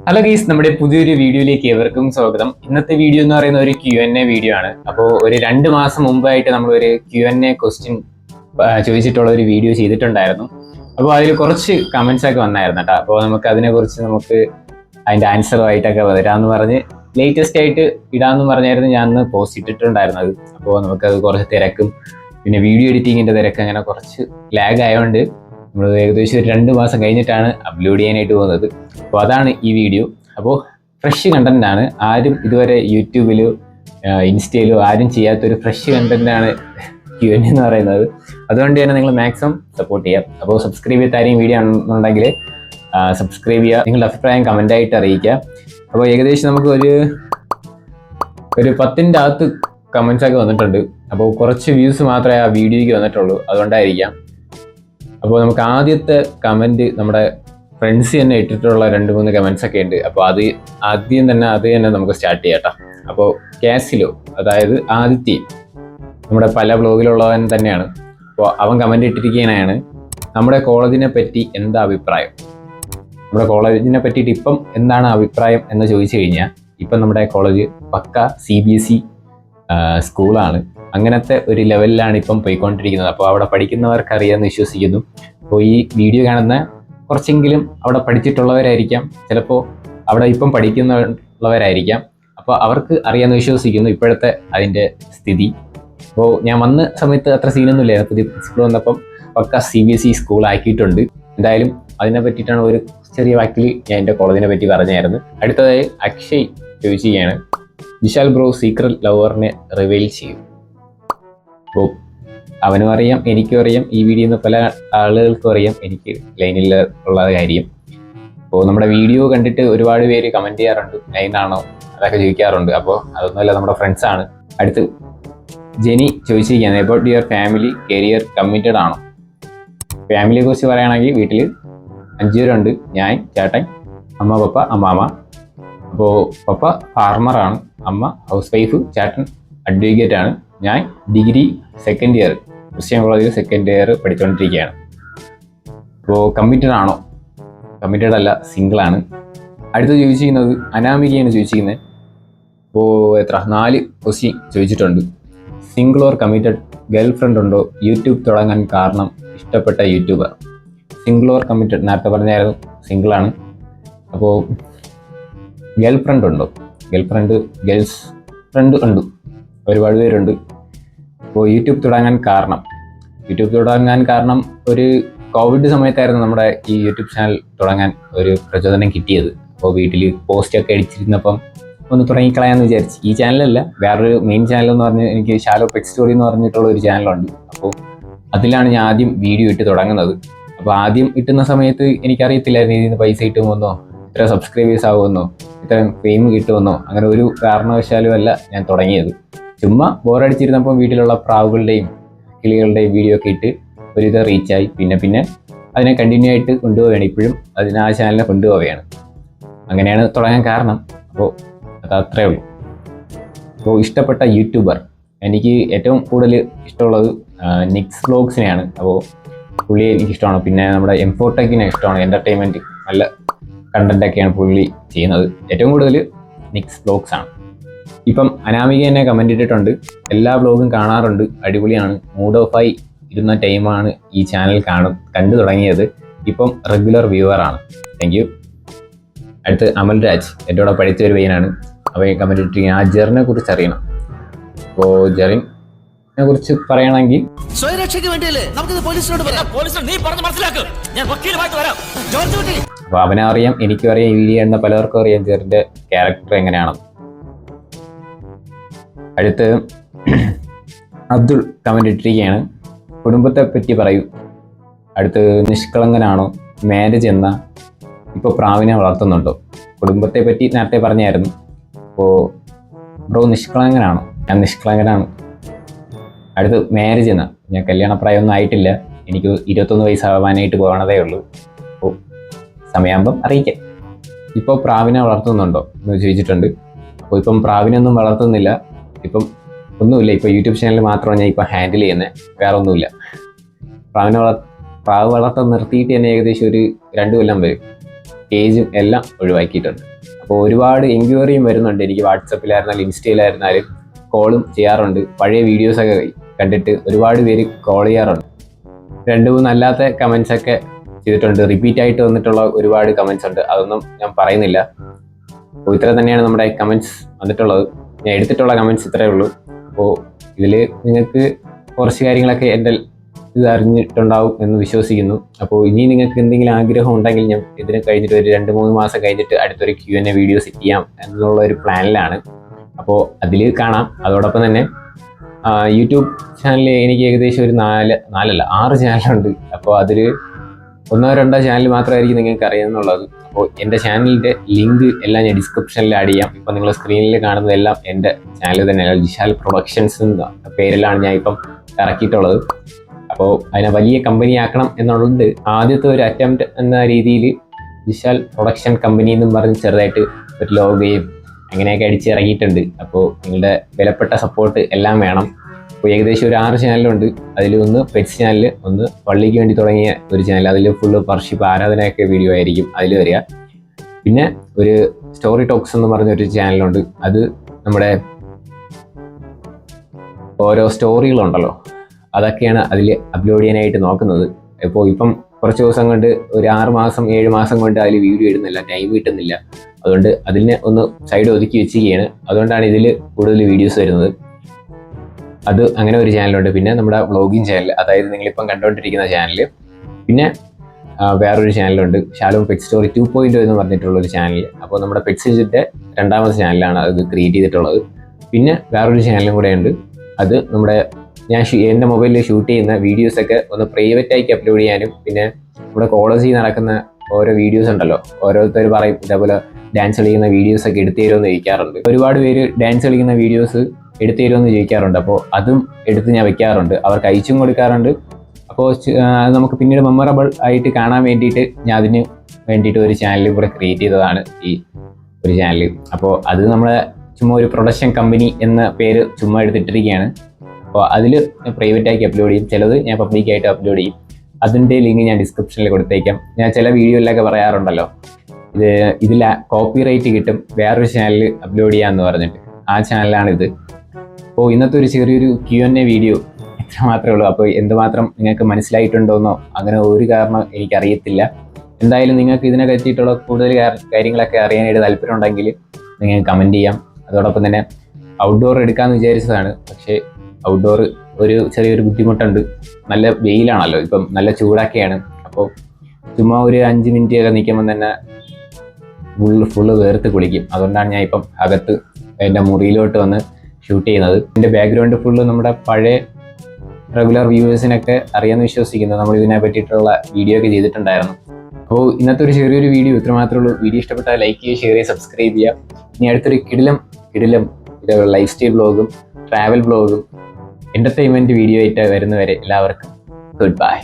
Hello guys, നമ്മുടെ പുതിയൊരു വീഡിയോയിലേക്ക് ഏവർക്കും സ്വാഗതം. ഇന്നത്തെ വീഡിയോ എന്ന് പറയുന്ന ഒരു Q&A വീഡിയോ ആണ്. അപ്പോൾ ഒരു 2 മാസം മുമ്പായിട്ട് നമ്മൾ ഒരു Q&A ക്വസ്റ്റ്യൻ ചോദിച്ചിട്ടുള്ള ഒരു വീഡിയോ ചെയ്തിട്ടുണ്ടായിരുന്നു. അപ്പോൾ അതിൽ കുറച്ച് കമന്റ്സ് ഒക്കെ വന്നായിരുന്നു കേട്ടോ. അപ്പോൾ നമുക്ക് അതിനെക്കുറിച്ച് അതിൻ്റെ ആൻസറുമായിട്ടൊക്കെ വരാമെന്ന് പറഞ്ഞ് ലേറ്റസ്റ്റ് ആയിട്ട് ഇടാമെന്ന് പറഞ്ഞായിരുന്നു ഞാൻ അന്ന് പോസ്റ്റ് ഇട്ടിട്ടുണ്ടായിരുന്നത്. അപ്പോൾ നമുക്കത് കുറച്ച് തിരക്കും പിന്നെ വീഡിയോ എഡിറ്റിങ്ങിൻ്റെ തിരക്ക് അങ്ങനെ കുറച്ച് ലാഗ് ആയതുകൊണ്ട് നമ്മൾ ഏകദേശം ഒരു 2 മാസം കഴിഞ്ഞിട്ടാണ് അപ്ലോഡ് ചെയ്യാനായിട്ട് പോകുന്നത്. അപ്പോൾ അതാണ് ഈ വീഡിയോ. അപ്പോൾ ഫ്രഷ് കണ്ടന്റ് ആണ്. ആരും ഇതുവരെ യൂട്യൂബിലോ ഇൻസ്റ്റയിലോ ആരും ചെയ്യാത്തൊരു ഫ്രഷ് കണ്ടന്റ് ആണ് Q&A എന്ന് പറയുന്നത്. അതുകൊണ്ട് തന്നെ നിങ്ങൾ മാക്സിമം സപ്പോർട്ട് ചെയ്യാം. അപ്പോൾ സബ്സ്ക്രൈബ് ചെയ്ത ആരെയും വീഡിയോ ആണെന്നുണ്ടെങ്കിൽ സബ്സ്ക്രൈബ് ചെയ്യുക, നിങ്ങളുടെ അഭിപ്രായം കമൻ്റായിട്ട് അറിയിക്കുക. അപ്പോൾ ഏകദേശം നമുക്ക് ഒരു 10ൻ്റെ അകത്ത് കമൻസ് ഒക്കെ വന്നിട്ടുണ്ട്. അപ്പോൾ കുറച്ച് വ്യൂസ് മാത്രമേ ആ വീഡിയോയ്ക്ക് വന്നിട്ടുള്ളൂ, അതുകൊണ്ടായിരിക്കാം. അപ്പോൾ നമുക്ക് ആദ്യത്തെ കമൻറ്റ് നമ്മുടെ ഫ്രണ്ട്സ് തന്നെ ഇട്ടിട്ടുള്ള 2-3 കമൻസ് ഒക്കെ ഉണ്ട്. അപ്പോൾ അത് തന്നെ നമുക്ക് സ്റ്റാർട്ട് ചെയ്യാം കേട്ടോ. അപ്പോൾ കാസിലോ, അതായത് ആദിത്യ, നമ്മുടെ പല ബ്ലോഗിലുള്ളവൻ തന്നെയാണ്. അപ്പോൾ അവൻ കമൻറ്റ് ഇട്ടിരിക്കുകയാണ്, നമ്മുടെ കോളേജിനെ പറ്റി എന്താ അഭിപ്രായം? നമ്മുടെ കോളേജിനെ പറ്റിയിട്ട് ഇപ്പം എന്താണ് അഭിപ്രായം എന്ന് ചോദിച്ചു കഴിഞ്ഞാൽ, ഇപ്പം നമ്മുടെ കോളേജ് പക്ക CBSE സ്കൂളാണ്. അങ്ങനത്തെ ഒരു ലെവലിലാണ് ഇപ്പം പോയിക്കൊണ്ടിരിക്കുന്നത്. അപ്പോൾ അവിടെ പഠിക്കുന്നവർക്ക് അറിയാമെന്ന് വിശ്വസിക്കുന്നു. അപ്പോൾ ഈ വീഡിയോ കാണുന്ന കുറച്ചെങ്കിലും അവിടെ പഠിച്ചിട്ടുള്ളവരായിരിക്കാം, ചിലപ്പോൾ അവിടെ ഇപ്പം പഠിക്കുന്നവരായിരിക്കാം. അപ്പോൾ അവർക്ക് അറിയാമെന്ന് വിശ്വസിക്കുന്നു ഇപ്പോഴത്തെ അതിൻ്റെ സ്ഥിതി. അപ്പോൾ ഞാൻ വന്ന സമയത്ത് അത്ര സീനൊന്നുമില്ലായിരുന്നു. പുതിയ പ്രിൻസിപ്പൾ വന്നപ്പം പക്ക CBSE സ്കൂൾ ആക്കിയിട്ടുണ്ട്. എന്തായാലും അതിനെ പറ്റിയിട്ടാണ് ഒരു ചെറിയ വാക്കിൽ ഞാൻ എൻ്റെ കോളേജിനെ പറ്റി പറഞ്ഞായിരുന്നു. അടുത്തതായി അക്ഷയ് ചോദിക്കുകയാണ്, വിശാൽ ബ്രോ സീക്രട്ട് ലവറിനെ റിവീൽ ചെയ്യും. അപ്പോൾ അവനും അറിയാം, എനിക്കും അറിയാം, ഈ വീഡിയോ നിന്ന് പല ആളുകൾക്കും അറിയാം എനിക്ക് ലൈനിൽ ഉള്ള കാര്യം. അപ്പോൾ നമ്മുടെ വീഡിയോ കണ്ടിട്ട് ഒരുപാട് പേര് കമൻറ്റ് ചെയ്യാറുണ്ട്, ലൈനാണോ അതൊക്കെ ചോദിക്കാറുണ്ട്. അപ്പോൾ അതൊന്നുമല്ല, നമ്മുടെ ഫ്രണ്ട്സാണ്. അടുത്ത് ജെനി ചോദിച്ചിരിക്കുകയാണ്, about your family career committed ആണോ? ഫാമിലിയെ കുറിച്ച് പറയുകയാണെങ്കിൽ വീട്ടിൽ 5 പേരുണ്ട്. ഞാൻ, ചേട്ടൻ, അമ്മ, പപ്പ, അമ്മാമ്മ. അപ്പോൾ പപ്പ ഫാർമറാണ്, അമ്മ ഹൗസ് വൈഫ്, ചേട്ടൻ അഡ്വക്കേറ്റ് ആണ്, ഞാൻ ഡിഗ്രി 2nd ഇയർ ക്രിസ്ത്യൻ കോളേജിൽ 2nd ഇയർ പഠിച്ചുകൊണ്ടിരിക്കുകയാണ്. അപ്പോൾ കമ്മിറ്റഡ് ആണോ? കമ്മിറ്റഡ് അല്ല, സിംഗിളാണ്. അടുത്ത് ചോദിച്ചിരിക്കുന്നത് അനാമികയാണ് ചോദിച്ചിരിക്കുന്നത്. അപ്പോൾ 4 ക്വസ്റ്റ്യൻ ചോദിച്ചിട്ടുണ്ട്. Single or committed, girl friend ഉണ്ടോ, യൂട്യൂബ് തുടങ്ങാൻ കാരണം, ഇഷ്ടപ്പെട്ട യൂട്യൂബർ. സിംഗിൾ ഓർ കമ്മിറ്റഡ് നേരത്തെ പറഞ്ഞായിരുന്നു, സിംഗിളാണ്. അപ്പോൾ ഗേൾ ഫ്രണ്ട് ഉണ്ടോ? ഗേൾസ് ഫ്രണ്ട് ഉണ്ട്, ഒരുപാട് പേരുണ്ട്. അപ്പോൾ യൂട്യൂബ് തുടങ്ങാൻ കാരണം ഒരു കോവിഡ് സമയത്തായിരുന്നു നമ്മുടെ ഈ യൂട്യൂബ് ചാനൽ തുടങ്ങാൻ ഒരു പ്രചോദനം കിട്ടിയത്. അപ്പോൾ വീട്ടിൽ പോസ്റ്റൊക്കെ അടിച്ചിരുന്നപ്പം ഒന്ന് തുടങ്ങിക്കളയാന്ന് വിചാരിച്ചു. ഈ ചാനലല്ല, വേറൊരു മെയിൻ ചാനൽ എന്ന് പറഞ്ഞ് എനിക്ക് ഷാലോ പെറ്റ് സ്റ്റോറി എന്ന് പറഞ്ഞിട്ടുള്ള ഒരു ചാനലുണ്ട്. അപ്പോൾ അതിലാണ് ഞാൻ ആദ്യം വീഡിയോ ഇട്ട് തുടങ്ങുന്നത്. അപ്പോൾ ആദ്യം ഇട്ടുന്ന സമയത്ത് എനിക്കറിയത്തില്ലായിരുന്നു ഇതിന് പൈസ കിട്ടുമെന്നോ, ഇത്ര സബ്സ്ക്രൈബേഴ്സ് ആകുമെന്നോ, ഇത്ര ഫെയിം കിട്ടുമെന്നോ, അങ്ങനെ ഒരു കാരണവശാലും അല്ല ഞാൻ തുടങ്ങിയത്. ചുമ്മാ ബോറടിച്ചിരുന്നപ്പോൾ വീട്ടിലുള്ള പ്രാവുകളുടെയും കിളികളുടെയും വീഡിയോ ഒക്കെ ഇട്ട് ഒരിത് റീച്ചായി. പിന്നെ അതിനെ കണ്ടിന്യൂ ആയിട്ട് കൊണ്ടുപോവുകയാണ്. ഇപ്പോഴും ആ ചാനലിനെ കൊണ്ടുപോവുകയാണ്. അങ്ങനെയാണ് തുടങ്ങാൻ കാരണം. അപ്പോൾ അതത്രേ ഉള്ളൂ. അപ്പോൾ ഇഷ്ടപ്പെട്ട യൂട്യൂബർ, എനിക്ക് ഏറ്റവും കൂടുതൽ ഇഷ്ടമുള്ളത് നിക്സ് വ്ലോഗ്സിനെയാണ്. അപ്പോൾ പുള്ളിയെ എനിക്കിഷ്ടമാണ്. പിന്നെ നമ്മുടെ എംഫോടെക്കിനെ ഇഷ്ടമാണ്. എൻ്റർടൈൻമെൻറ്റ് നല്ല കണ്ടൻറ്റൊക്കെയാണ് പുള്ളി ചെയ്യുന്നത്. ഏറ്റവും കൂടുതൽ നിക്സ് വ്ലോഗ്സ് ആണ്. ഇപ്പം അനാമിക എന്നെ കമൻ്റ് ഇട്ടിട്ടുണ്ട്, എല്ലാ വ്ലോഗും കാണാറുണ്ട്, അടിപൊളിയാണ്, മൂഡ് ഓഫായി ഇരുന്ന ടൈമാണ് ഈ ചാനൽ കണ്ടു തുടങ്ങിയത്, ഇപ്പം റെഗുലർ വ്യൂവറാണ്, താങ്ക് യു. അടുത്ത് അമൽ രാജ്, എൻ്റെ കൂടെ പഠിച്ച ഒരു പയ്യനാണ്. അവയെ കമൻ്റ് ഇട്ടിരിക്കുന്നത്, ആ ജെറിനെ കുറിച്ച് അറിയണം. അപ്പോൾ ജെറിനെ കുറിച്ച് പറയണമെങ്കിൽ അപ്പോൾ അവനെ അറിയാം, എനിക്കും അറിയാം, ഈ എന്ന പലർക്കും അറിയാം ജെറിൻ്റെ ക്യാരക്ടർ എങ്ങനെയാണെന്ന്. അടുത്ത് അബ്ദുൾ കമൻ്റ് ഇട്ടിരിക്കുകയാണ്, കുടുംബത്തെ പറ്റി പറയൂ. അടുത്ത് നിഷ്കളങ്കനാണോ, മാരേജ് എന്നാ, ഇപ്പോൾ പ്രാവിനെ വളർത്തുന്നുണ്ടോ? കുടുംബത്തെ പറ്റി നേരത്തെ പറഞ്ഞായിരുന്നു. അപ്പോൾ ബ്രോ നിഷ്കളങ്കനാണോ? ഞാൻ നിഷ്കളങ്കനാണ്. അടുത്ത് മാരേജ് എന്നാ, ഞാൻ കല്യാണപ്രായമൊന്നും ആയിട്ടില്ല, എനിക്ക് 21 വയസ്സാവാനായിട്ട് പോകണതേ ഉള്ളൂ. അപ്പോൾ സമയമാകുമ്പം അറിയിക്കാം. ഇപ്പോൾ പ്രാവിനെ വളർത്തുന്നുണ്ടോ എന്ന് ചോദിച്ചിട്ടുണ്ട്. അപ്പോൾ ഇപ്പം പ്രാവിനൊന്നും വളർത്തുന്നില്ല, ഇപ്പം ഒന്നുമില്ല. ഇപ്പോൾ യൂട്യൂബ് ചാനൽ മാത്രമാണ് ഞാൻ ഇപ്പോൾ ഹാൻഡിൽ ചെയ്യുന്നത്, വേറെ ഒന്നുമില്ല. പ്രാവ് വളർത്താൻ നിർത്തിയിട്ട് തന്നെ ഏകദേശം ഒരു 2 കൊല്ലം വരും. പേജും എല്ലാം ഒഴിവാക്കിയിട്ടുണ്ട്. അപ്പോൾ ഒരുപാട് എൻക്വയറിയും വരുന്നുണ്ട്. എനിക്ക് വാട്സപ്പിലായിരുന്നാലും ഇൻസ്റ്റയിലായിരുന്നാലും കോളും ചെയ്യാറുണ്ട്. പഴയ വീഡിയോസൊക്കെ കണ്ടിട്ട് ഒരുപാട് പേര് കോൾ ചെയ്യാറുണ്ട്. 2-3 അല്ലാത്ത കമൻസൊക്കെ ചെയ്തിട്ടുണ്ട്. റിപ്പീറ്റ് ആയിട്ട് വന്നിട്ടുള്ള ഒരുപാട് കമൻസ് ഉണ്ട്. അതൊന്നും ഞാൻ പറയുന്നില്ല. അപ്പോൾ ഇത്ര തന്നെയാണ് നമ്മുടെ കമൻസ് വന്നിട്ടുള്ളത്. ഞാൻ എടുത്തിട്ടുള്ള കമൻസ് ഇത്രയേ ഉള്ളൂ. അപ്പോൾ ഇതിൽ നിങ്ങൾക്ക് കുറച്ച് കാര്യങ്ങളൊക്കെ എൻ്റെ ഇത് അറിഞ്ഞിട്ടുണ്ടാവും എന്ന് വിശ്വസിക്കുന്നു. അപ്പോൾ ഇനി നിങ്ങൾക്ക് എന്തെങ്കിലും ആഗ്രഹം ഉണ്ടെങ്കിൽ ഞാൻ ഇതിന് കഴിഞ്ഞിട്ട് ഒരു 2-3 മാസം കഴിഞ്ഞിട്ട് അടുത്തൊരു Q&A വീഡിയോ സെറ്റ് ചെയ്യാം എന്നുള്ള ഒരു പ്ലാനിലാണ്. അപ്പോൾ അതിൽ കാണാം. അതോടൊപ്പം തന്നെ യൂട്യൂബ് ചാനൽ എനിക്ക് ഏകദേശം ഒരു 6 ചാനലുണ്ട്. അപ്പോൾ അതിൽ 1-2 ചാനൽ മാത്രമായിരിക്കും നിങ്ങൾക്ക് അറിയാമെന്നുള്ളത്. അപ്പോൾ എൻ്റെ ചാനലിൻ്റെ ലിങ്ക് എല്ലാം ഞാൻ ഡിസ്ക്രിപ്ഷനിൽ ആഡ് ചെയ്യാം. ഇപ്പോൾ നിങ്ങൾ സ്ക്രീനിൽ കാണുന്നതെല്ലാം എൻ്റെ ചാനൽ തന്നെയാണ്. ജിഷാൽ പ്രൊഡക്ഷൻസ് എന്ന പേരിലാണ് ഞാൻ ഇപ്പം ഇറക്കിയിട്ടുള്ളത്. അപ്പോൾ അതിനെ വലിയ കമ്പനി ആക്കണം എന്നുള്ളത് ആദ്യത്തെ ഒരു അറ്റംപ്റ്റ് എന്ന രീതിയിൽ ജിഷാൽ പ്രൊഡക്ഷൻ കമ്പനി എന്നും പറഞ്ഞ് ചെറുതായിട്ട് ഒരു ലോഗോയും അങ്ങനെയൊക്കെ അടിച്ചിറങ്ങിയിട്ടുണ്ട്. അപ്പോൾ നിങ്ങളുടെ വിലപ്പെട്ട സപ്പോർട്ട് എല്ലാം വേണം. അപ്പോൾ ഏകദേശം ഒരു 6 ചാനലുണ്ട്. അതിൽ ഒന്ന് പെറ്റ്സ് ചാനൽ, ഒന്ന് പള്ളിക്ക് വേണ്ടി തുടങ്ങിയ ഒരു ചാനൽ, അതിൽ ഫുള്ള് വർഷിപ്പ് ആരാധനയൊക്കെ വീഡിയോ ആയിരിക്കും അതിൽ വരിക. പിന്നെ ഒരു സ്റ്റോറി ടോക്സ് എന്ന് പറഞ്ഞൊരു ചാനലുണ്ട്. അത് നമ്മുടെ ഓരോ സ്റ്റോറികളുണ്ടല്ലോ അതൊക്കെയാണ് അതിൽ അപ്ലോഡ് ചെയ്യാനായിട്ട് നോക്കുന്നത്. ഇപ്പോൾ ഇപ്പം കുറച്ച് ദിവസം കൊണ്ട് ഒരു 6 മാസം 7 മാസം കൊണ്ട് അതിൽ വീഡിയോ ഇടുന്നില്ല, ടൈം കിട്ടുന്നില്ല. അതുകൊണ്ട് അതിനെ ഒന്ന് സൈഡ് ഒതുക്കി വെച്ചിരിക്കുകയാണ്. അതുകൊണ്ടാണ് ഇതിൽ കൂടുതൽ വീഡിയോസ് വരുന്നത്. അത് അങ്ങനെ ഒരു ചാനലുണ്ട്. പിന്നെ നമ്മുടെ വ്ളോഗിങ് ചാനൽ, അതായത് നിങ്ങളിപ്പം കണ്ടുകൊണ്ടിരിക്കുന്ന ചാനൽ. പിന്നെ വേറൊരു ചാനലുണ്ട്, ഷാലോ പെറ്റ് സ്റ്റോറി 2.0 എന്ന് പറഞ്ഞിട്ടുള്ളൊരു ചാനൽ. അപ്പോൾ നമ്മുടെ പെറ്റ്സിൻ്റെ 2ാമത്തെ ചാനലാണ് അത് ക്രിയേറ്റ് ചെയ്തിട്ടുള്ളത്. പിന്നെ വേറൊരു ചാനലും കൂടെ ഉണ്ട്. അത് നമ്മുടെ ഞാൻ എൻ്റെ മൊബൈലിൽ ഷൂട്ട് ചെയ്യുന്ന വീഡിയോസൊക്കെ ഒന്ന് പ്രൈവറ്റായിട്ട് അപ്ലോഡ് ചെയ്യാനും, പിന്നെ നമ്മുടെ കോളേജിൽ നടക്കുന്ന ഓരോ വീഡിയോസ് ഉണ്ടല്ലോ, ഓരോരുത്തർ പറയും ഇതേപോലെ ഡാൻസ് കളിക്കുന്ന വീഡിയോസൊക്കെ എടുത്തു തരുമെന്ന് ചോദിക്കാറുണ്ട്. ഒരുപാട് പേര് ഡാൻസ് കളിക്കുന്ന വീഡിയോസ് എടുത്തു തരുമെന്ന് ചോദിക്കാറുണ്ട്. അപ്പോൾ അതും എടുത്ത് ഞാൻ വെക്കാറുണ്ട്, അവർക്ക് അയച്ചും കൊടുക്കാറുണ്ട്. അപ്പോൾ നമുക്ക് പിന്നീട് മെമ്മറബിൾ ആയിട്ട് കാണാൻ വേണ്ടിയിട്ട് ഞാൻ അതിന് വേണ്ടിയിട്ട് ഒരു ചാനൽ കൂടെ ക്രിയേറ്റ് ചെയ്തതാണ് ഈ ഒരു ചാനൽ. അപ്പോൾ അത് നമ്മളെ ചുമ്മാ ഒരു പ്രൊഡക്ഷൻ കമ്പനി എന്ന പേര് ചുമ്മാ എടുത്തിട്ടിരിക്കുകയാണ്. അപ്പോൾ അതിൽ പ്രൈവറ്റാക്കി അപ്ലോഡ് ചെയ്യും, ചിലത് ഞാൻ പബ്ലിക്കായിട്ട് അപ്ലോഡ് ചെയ്യും. അതിൻ്റെ ലിങ്ക് ഞാൻ ഡിസ്ക്രിപ്ഷനിൽ കൊടുത്തേക്കാം. ഞാൻ ചില വീഡിയോയിലൊക്കെ പറയാറുണ്ടല്ലോ ഇതിൽ കോപ്പിറൈറ്റ് കിട്ടും വേറൊരു ചാനലിൽ അപ്ലോഡ് ചെയ്യാമെന്ന് പറഞ്ഞിട്ട്, ആ ചാനലാണിത്. അപ്പോൾ ഇന്നത്തെ ഒരു ചെറിയൊരു Q&A വീഡിയോ ഇത്ര മാത്രമേ ഉള്ളൂ. അപ്പോൾ എന്തുമാത്രം നിങ്ങൾക്ക് മനസ്സിലായിട്ടുണ്ടോയെന്നോ അങ്ങനെ ഒരു കാരണം എനിക്കറിയത്തില്ല. എന്തായാലും നിങ്ങൾക്ക് ഇതിനെ പറ്റിയിട്ടുള്ള കൂടുതൽ കാര്യങ്ങളൊക്കെ അറിയാനായിട്ട് താല്പര്യം ഉണ്ടെങ്കിൽ നിങ്ങൾക്ക് കമൻറ്റ് ചെയ്യാം. അതോടൊപ്പം തന്നെ ഔട്ട്ഡോർ എടുക്കാമെന്ന് വിചാരിച്ചതാണ്. പക്ഷേ ഔട്ട്ഡോർ ഒരു ചെറിയൊരു ബുദ്ധിമുട്ടുണ്ട്. നല്ല വെയിലാണല്ലോ, ഇപ്പം നല്ല ചൂടൊക്കെയാണ്. അപ്പോൾ ചുമ്മാ ഒരു 5 മിനിറ്റ് ഒക്കെ നിൽക്കുമ്പോൾ തന്നെ ഫുള്ള് വേർത്ത് കുളിക്കും. അതുകൊണ്ടാണ് ഞാൻ ഇപ്പം അകത്ത് എൻ്റെ മുറിയിലോട്ട് വന്ന് ഷൂട്ട് ചെയ്യുന്നത്. എൻ്റെ ബാക്ക്ഗ്രൗണ്ട് ഫുള്ള് നമ്മുടെ പഴയ റെഗുലർ വ്യൂവേഴ്സിനൊക്കെ അറിയാമെന്ന് വിശ്വസിക്കുന്നു. നമ്മൾ ഇതിനെ പറ്റിയിട്ടുള്ള വീഡിയോ ഒക്കെ ചെയ്തിട്ടുണ്ടായിരുന്നു. അപ്പോൾ ഇന്നത്തെ ഒരു ചെറിയൊരു വീഡിയോ ഇത്ര മാത്രമേ ഉള്ളൂ. വീഡിയോ ഇഷ്ടപ്പെട്ടാൽ ലൈക്ക് ചെയ്യുക, ഷെയർ ചെയ്യുക, സബ്സ്ക്രൈബ് ചെയ്യുക. ഇനി അടുത്തൊരു കിടിലം ഇതേപോലെ ലൈഫ് സ്റ്റൈൽ ബ്ലോഗും ട്രാവൽ ബ്ലോഗും എൻ്റർടൈൻമെൻറ്റ് വീഡിയോ ആയിട്ട് വരുന്നവരെ എല്ലാവർക്കും ഗുഡ് ബൈ.